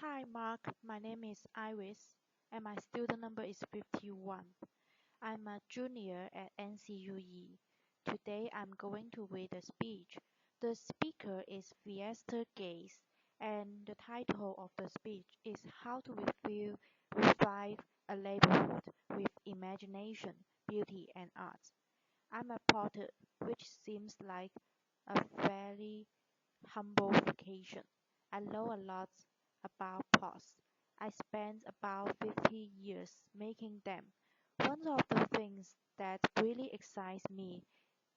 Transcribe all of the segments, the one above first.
Hi Mark, my name is Iris and my student number is 51. I'm a junior at NCUE. Today I'm going to read a speech. The speaker is Theaster and the title of the speech is How to Revive a Neighborhood with Imagination, Beauty and Art. I'm a potter, which seems like a very humble vocation. I know a lot about pots. I spent about 50 years making them. One of the things that really excites me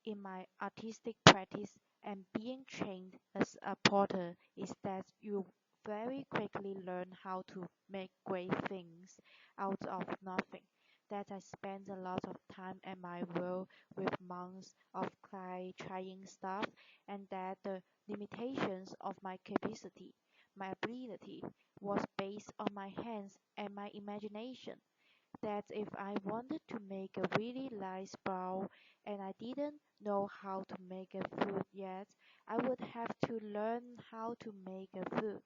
in my artistic practice and being trained as a potter is that you very quickly learn how to make great things out of nothing. That I spent a lot of time at my work with months of clay trying stuff, and that the limitations of my capacity, my ability, was based on my hands and my imagination that if I wanted to make a really nice bowl and I didn't know how to make a food yet, I would have to learn how to make a food.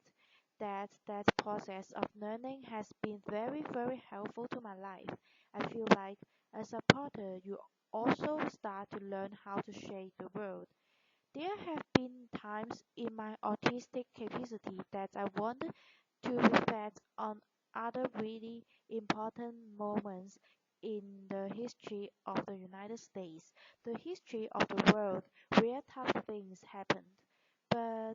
That process of learning has been very helpful to my life. I feel like as a potter you also start to learn how to shape the world. There have been times in my artistic capacity that I wanted to reflect on other really important moments in the history of the United States, the history of the world where tough things happened. But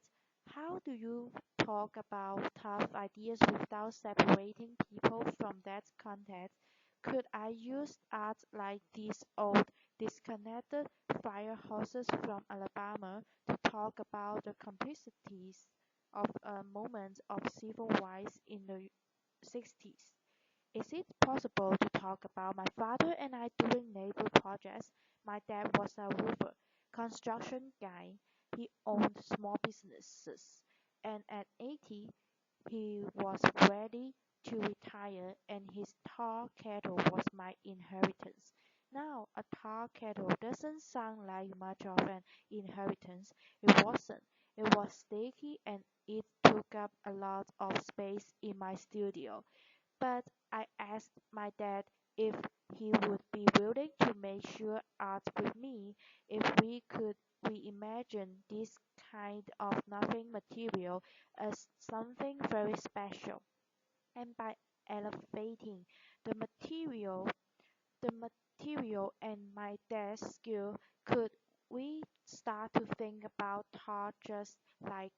how do you talk about tough ideas without separating people from that context? Could I use art like these old disconnected firehouses from Alabama to talk about the complexities of a moment of civil rights in the 60s? Is it possible to talk about my father and I doing neighbor projects? My dad was a roofer, construction guy. He owned small businesses, and at 80, he was ready to retire, and his tar kettle was my inheritance. Now, a tar kettle doesn't sound like much of an inheritance. It wasn't. It was sticky and it took up a lot of space in my studio. But I asked my dad if he would be willing to make sure art with me if we could reimagine this kind of nothing material as something very special. And by elevating the material, the material and my dad's skill, could we start to think about art just like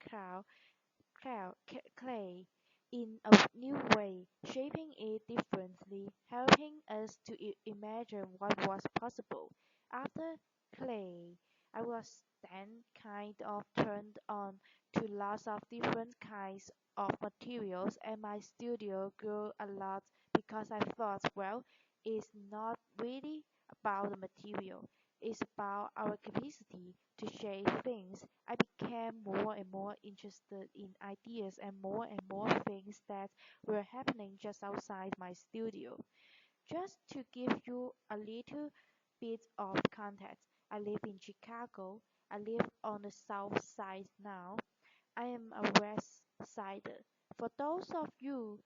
clay in a new way, shaping it differently, helping us to imagine what was possible. After clay, I was then kind of turned on to lots of different kinds of materials, and my studio grew a lot because I thought, well, it's not really about the material. It's about our capacity to shape things. I became more and more interested in ideas and more things that were happening just outside my studio. Just to give you a little bit of context, I live in Chicago. I live on the south side now. I am a west sider. For those of you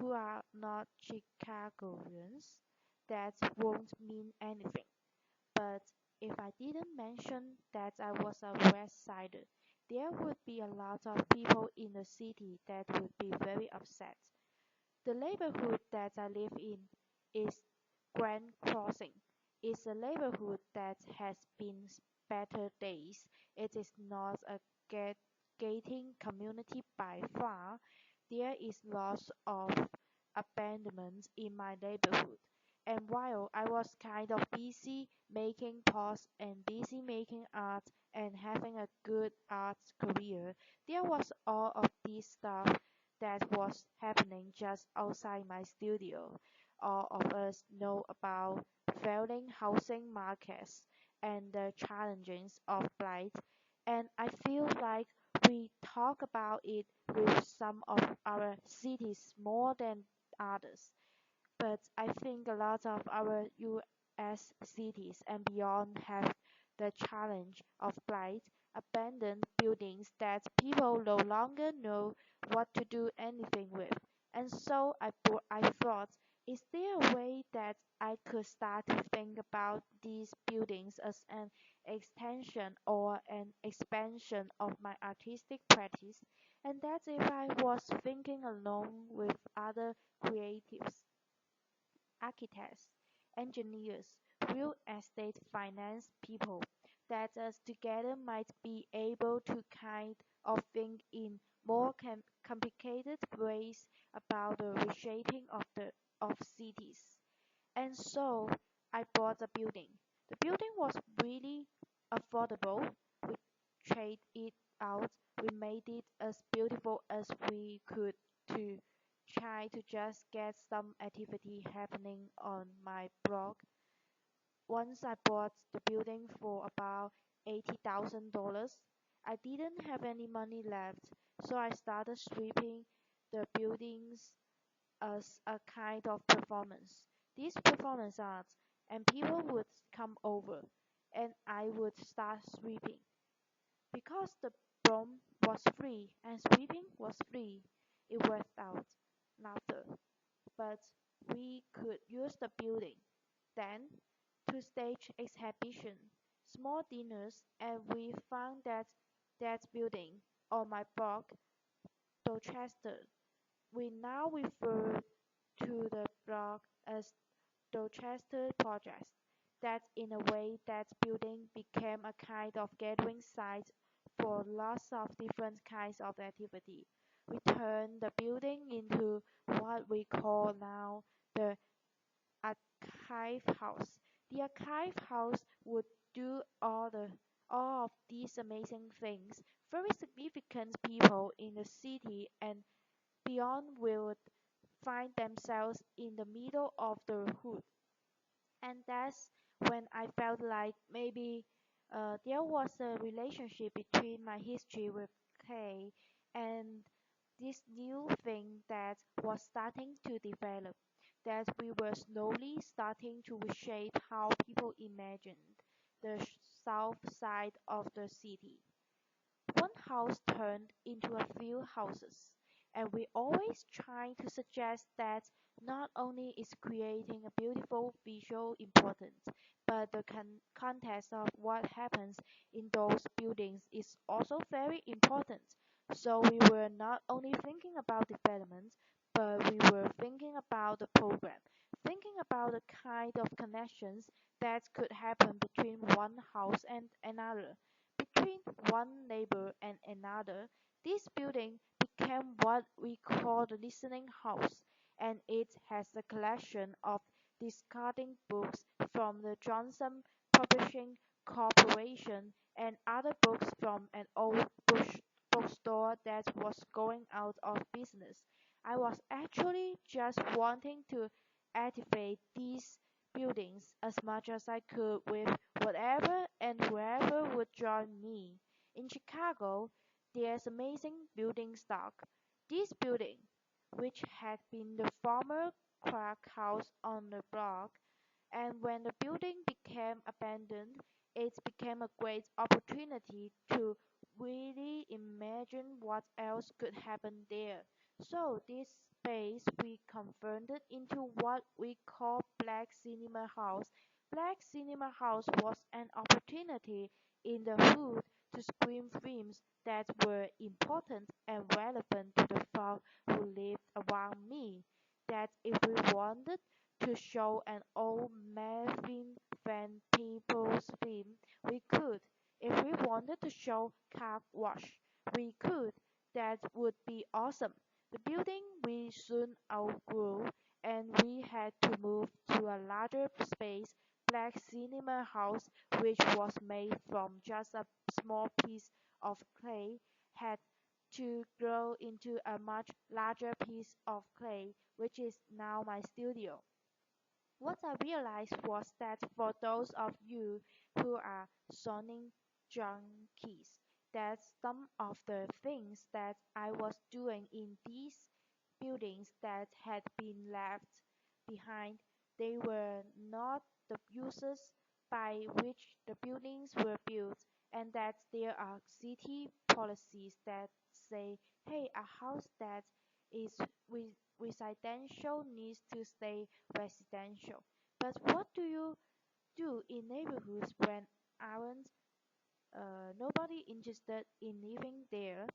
who are not Chicagoans, that won't mean anything. But if I didn't mention that I was a West Sider, there would be a lot of people in the city that would be very upset. The neighborhood that I live in is Grand Crossing. It's a neighborhood that has been better days. It is not a gating community by far. There is lots of abandonment in my neighborhood. And while I was kind of busy making pots and busy making art and having a good art career, there was all of this stuff that was happening just outside my studio. All of us know about failing housing markets and the challenges of blight, and I feel like we talk about it with some of our cities more than others. But I think a lot of our US cities and beyond have the challenge of blight. abandoned buildings that people no longer know what to do anything with. And so I thought, is there a way that I could start to think about these buildings as an extension or an expansion of my artistic practice? And that if I was thinking along with other creatives, architects, engineers, real estate finance people, that us together might be able to kind of think in more complicated ways about the reshaping of cities. And so I bought a building. The building was really affordable. We traded it out. We made it as beautiful as we could to try to just get some activity happening on my blog. Once I bought the building for about $80,000. I didn't have any money left, so I started sweeping the buildings as a kind of performance. These performance arts, and people would come over, and I would start sweeping. Because the broom was free and sweeping was free, it worked out. Laughter. But we could use the building then to stage exhibition, small dinners, and we found that building on my blog, Dorchester. We now refer to the blog as Dorchester Project. That in a way that building became a kind of gathering site for lots of different kinds of activity. We turned the building into what we call now the archive house. The archive house would do all of these amazing things. Very significant people in the city and beyond would find themselves in the middle of the hood. And that's when I felt like maybe there was a relationship between my history with Kay and this new thing that was starting to develop, that we were slowly starting to reshape how people imagined the south side of the city. One house turned into a few houses, and we always try to suggest that not only is creating a beautiful visual important, but the context of what happens in those buildings is also very important. So we were not only thinking about development, but we were thinking about the program, thinking about the kind of connections that could happen between one house and another, between one neighbor and another. This building became what we call the listening house, and it has a collection of discarding books from the Johnson Publishing Corporation and other books from an old bookstore that was going out of business. I was actually just wanting to activate these buildings as much as I could with whatever and whoever would join me. In Chicago, there's amazing building stock. This building, which had been the former crack house on the block, and when the building became abandoned, it became a great opportunity to really imagine what else could happen there. So this space we converted into what we call Black Cinema House. Black Cinema House was an opportunity in the hood to screen films that were important and relevant to the folk who lived around me. That if we wanted to show an old Marvin Van Peebles film, we could. If we wanted to show Car Wash, we could. That would be awesome. The building we soon outgrew, and we had to move to a larger space, Black Cinema House, which was made from just a small piece of clay, had to grow into a much larger piece of clay, which is now my studio. What I realized was that for those of you who are zoning junkies, that some of the things that I was doing in these buildings that had been left behind, they were not the uses by which the buildings were built, and that there are city policies that say, hey, a house that is residential needs to stay residential. But what do you do in neighborhoods when aren't nobody interested in living there?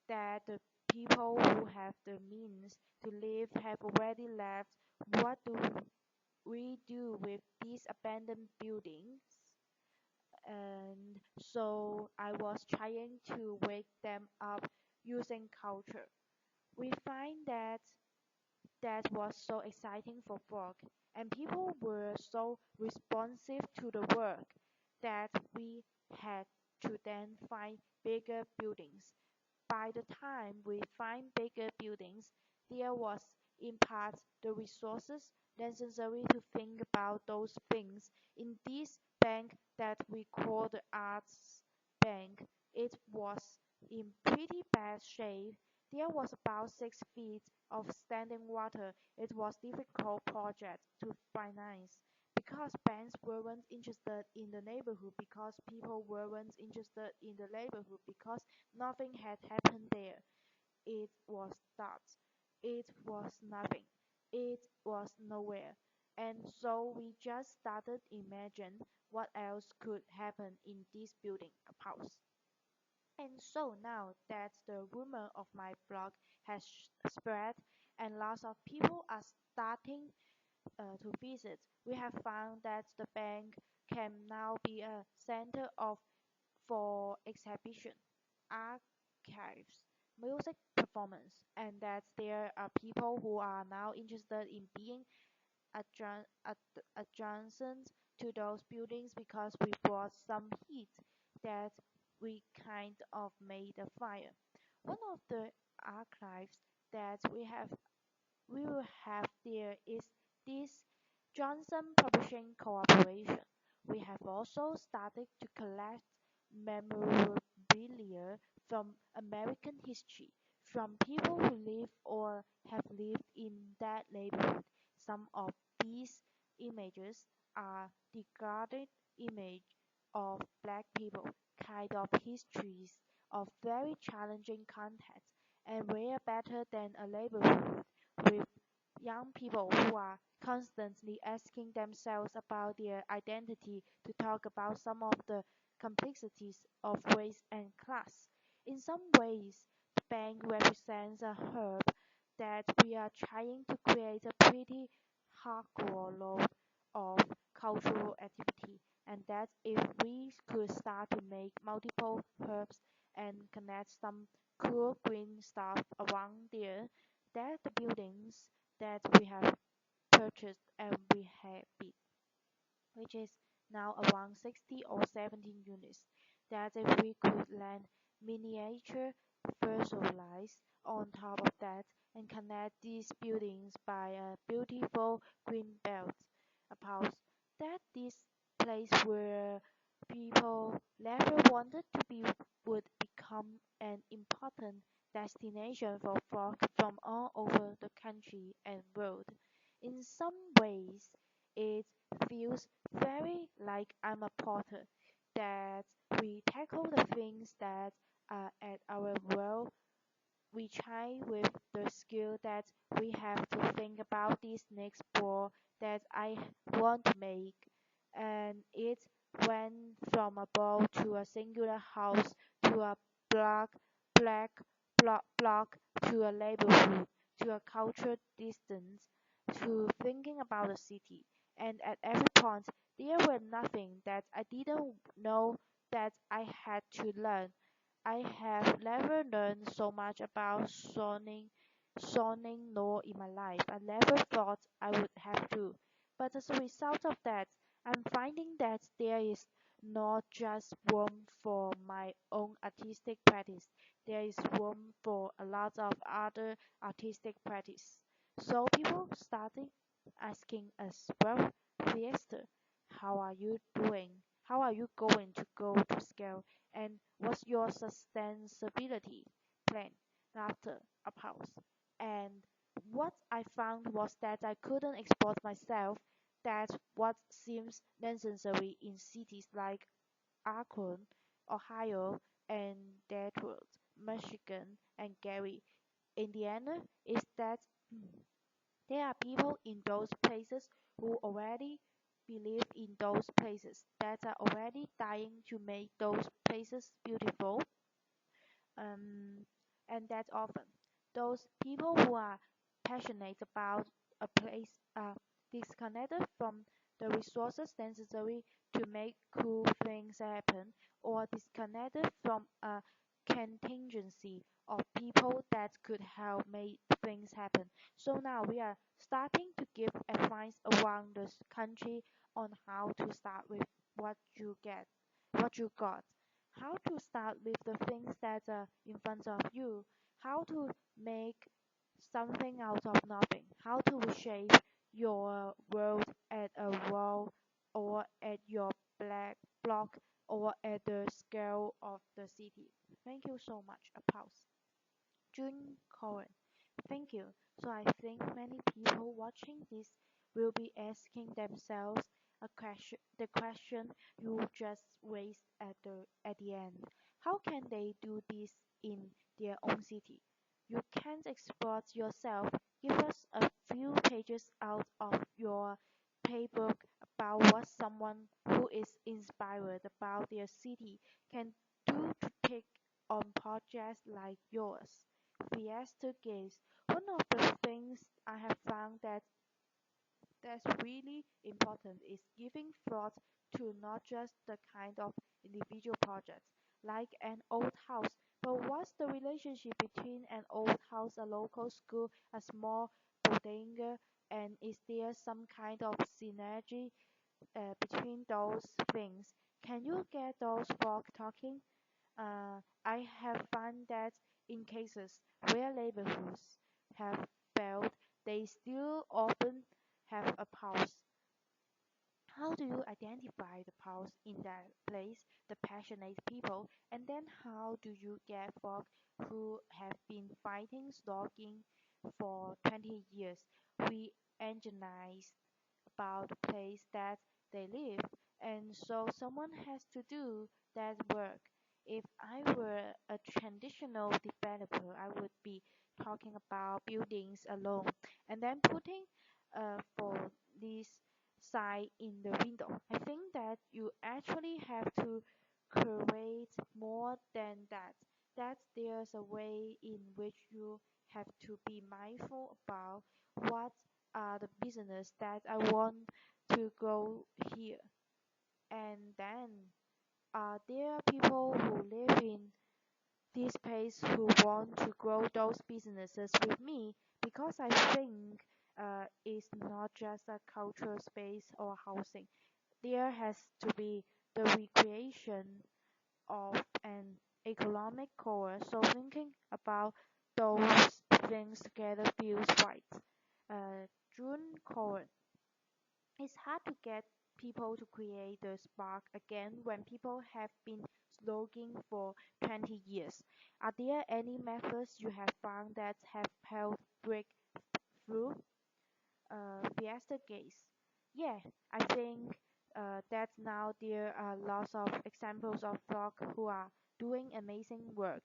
That the people who have the means to live have already left. What do we do with these abandoned buildings? And so I was trying to wake them up using culture. We find that was so exciting for work, and people were so responsive to the work that we had to then find bigger buildings. By the time we find bigger buildings, there was in part the resources necessary to think about those things. In this bank that we call the Arts Bank, it was in pretty bad shape. There was about 6 feet of standing water. It was difficult project to finance because banks weren't interested in the neighborhood, because people weren't interested in the neighborhood, because nothing had happened there. It was that. It was nothing. It was nowhere. And so we just started imagine what else could happen in this building house. And so now that the rumor of my blog has spread and lots of people are starting to visit, we have found that the bank can now be a center of for exhibition, archives, music performance, and that there are people who are now interested in being adjacent to those buildings because we brought some heat that we kind of made a fire. One of the archives that we will have there is this Johnson Publishing Corporation. We have also started to collect memorabilia from American history, from people who live or have lived in that neighborhood. Some of these images are discarded image of black people, kind of histories of very challenging context, and way better than a neighborhood with young people who are constantly asking themselves about their identity to talk about some of the complexities of race and class. In some ways, the bank represents a hub that we are trying to create a pretty hardcore load of cultural activity, and that if we could start to make multiple hubs and connect some cool green stuff around there, that the buildings that we have purchased and we have bid, which is now around 60 or 70 units, that if we could land miniature visualize on top of that and connect these buildings by a beautiful green belt, about that this place where people never wanted to be would become an important destination for folk from all over the country and world. In some ways, it feels very like I'm a porter, that we tackle the things that are at our world. We try with the skill that we have to think about this next ball that I want to make, and it went from a ball to a singular house to a block, black block to a neighborhood to a cultural distance to thinking about the city. And at every point, there were nothing that I didn't know that I had to learn. I have never learned so much about zoning law in my life. I never thought I would have to. But as a result of that, I'm finding that there is not just room for my own artistic practice. There is room for a lot of other artistic practice. So people started asking us, well, Theaster, how are you doing? How are you going to go to scale? And what's your sustainability plan after a pause? And what I found was that I couldn't export myself. That what seems necessary in cities like Akron Ohio, and Detroit, Michigan, and Gary, Indiana, is that there are people in those places who already believe in those places, that are already dying to make those places beautiful. um, and that often those people who are passionate about a place are disconnected from the resources necessary to make cool things happen, or disconnected from a contingency of people that could help make things happen. So now we are starting to give advice around the country on how to start with what you get, what you got, how to start with the things that are in front of you, how to make something out of nothing, how to reshape your world at a wall or at your black block or at the scale of the city. Thank you so much. A pause. June Cohen. Thank you. So I think many people watching this will be asking themselves the question you just raised at the end. How can they do this in their own city? You can't export yourself. Give us a few pages out of your playbook about what someone who is inspired about their city can do to take on projects like yours. Theaster games. One of the things I have found that's really important is giving thought to not just the kind of individual projects, like an old house, but what's the relationship between an old house, a local school, a small bodega, and is there some kind of synergy between those things? Can you get those folk talking? I have found that in cases where neighborhoods have failed, they still often have a pulse. How do you identify the pulse in that place, the passionate people, and then how do you get folk who have been fighting stalking for 20 years? We engineer about the place that they live, and so someone has to do that work. If I were a traditional developer, I would be talking about buildings alone and then putting for this sign in the window. I think that you actually have to create more than that. That there's a way in which you have to be mindful about what are the business that I want to grow here. And then there are people who live in this place who want to grow those businesses with me because I think it's not just a cultural space or housing. There has to be the recreation of an economic core. So thinking about those things together feels right. June Cohen. It's hard to get people to create the spark again when people have been slogging for 20 years. Are there any methods you have found that have helped break through? Fiesta case. Yeah, I think that now there are lots of examples of folk who are doing amazing work.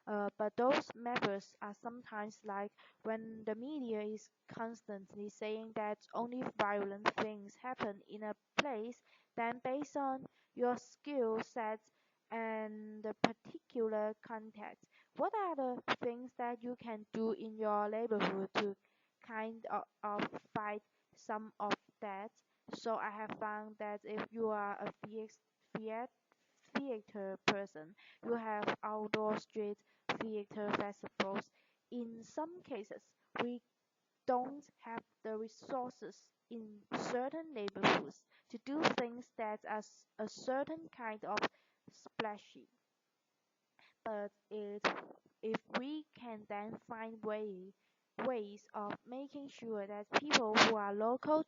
But those methods are sometimes like when the media is constantly saying that only violent things happen in a place, then based on your skill sets and the particular context, what are the things that you can do in your neighborhood to kind of fight some of that. So I have found that if you are a theat- theater person, you have outdoor street theater festivals. In some cases, we don't have the resources in certain neighborhoods to do things that are a certain kind of splashy. But if we can then find ways of making sure that people who are local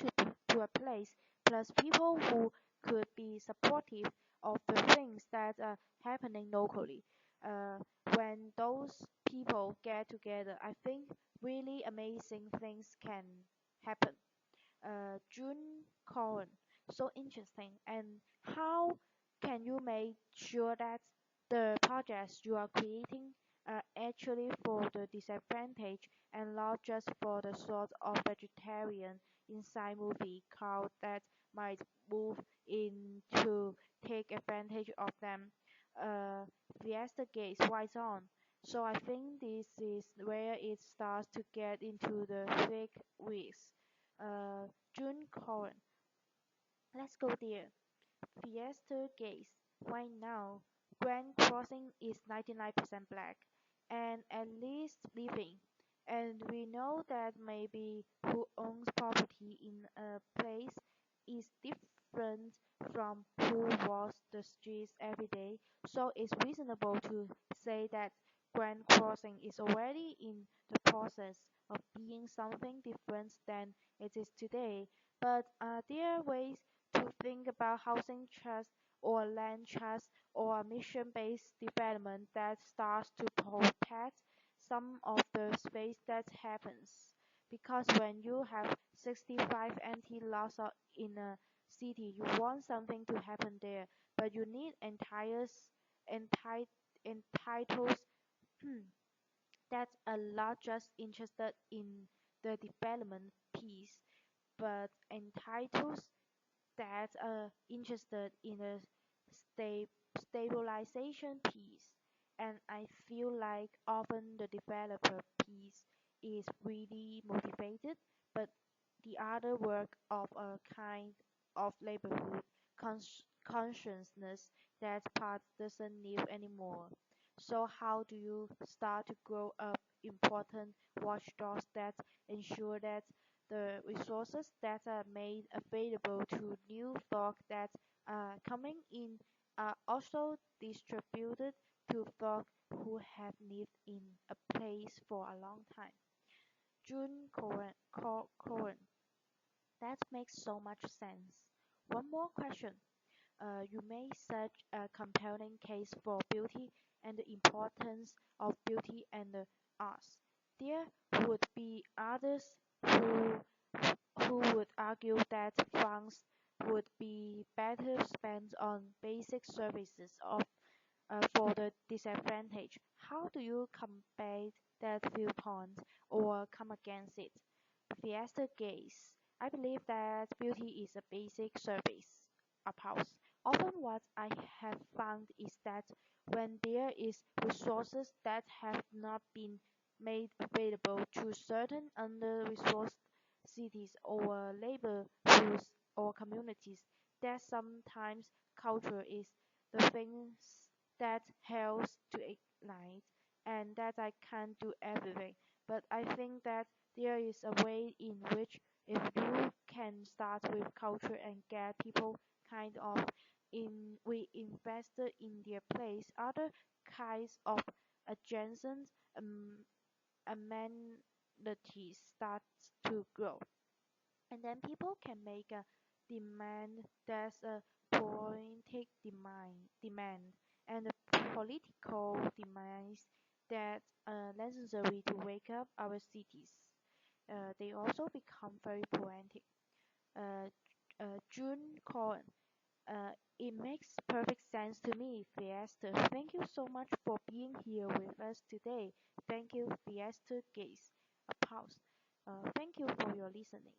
to a place, plus people who could be supportive of the things that are happening locally, uh, when those people get together, I think really amazing things can happen. June Cohen, so interesting. And how can you make sure that the projects you are creating are actually for the disadvantage and not just for the sort of vegetarian inside movie crowd that might move in to take advantage of them. Uh, Fiesta Gates writes on. So I think this is where it starts to get into the thick weeds. Uh, June Cohen. Let's go there. Theaster gaze. Right now, Grand Crossing is 99% black, and at least living. And we know that maybe who owns property in a place is different from who walks the streets every day. So it's reasonable to say that Grand Crossing is already in the process of being something different than it is today. But are there ways to think about housing trust or land trust or mission-based development that starts to protect some of the space that happens. Because when you have 65 empty lots in a city, you want something to happen there, but you need enti- entitles that are not just interested in the development piece, but entitles that are interested in the sta- stabilization piece. And I feel like often the developer piece is really motivated, but the other work of a kind of neighborhood consciousness that part doesn't need anymore. So how do you start to grow up important watchdogs that ensure that the resources that are made available to new folk that are coming in are also distributed to folk who have lived in a place for a long time? June Cohen. That makes so much sense. One more question. You made such a compelling case for beauty and the importance of beauty and the arts. There would be others who who would argue that funds would be better spent on basic services for the disadvantaged. How do you combat that viewpoint or come against it? Fiesta gaze. I believe that beauty is a basic service, a pulse. Often what I have found is that when there is resources that have not been made available to certain under-resourced cities or labor pools or communities, that sometimes culture is the things that helps to ignite, and that I can't do everything. But I think that there is a way in which if you can start with culture and get people kind of invested in their place, other kinds of adjacent um, amenities start to grow. And then people can make a demand that's a politic demand and a political demands that are necessary to wake up our cities. They also become very poetic. Uh, June Cohen. It makes perfect sense to me, Fiesta. Thank you so much for being here with us today. Thank you, Fiesta Gates. A pause. Thank you for your listening.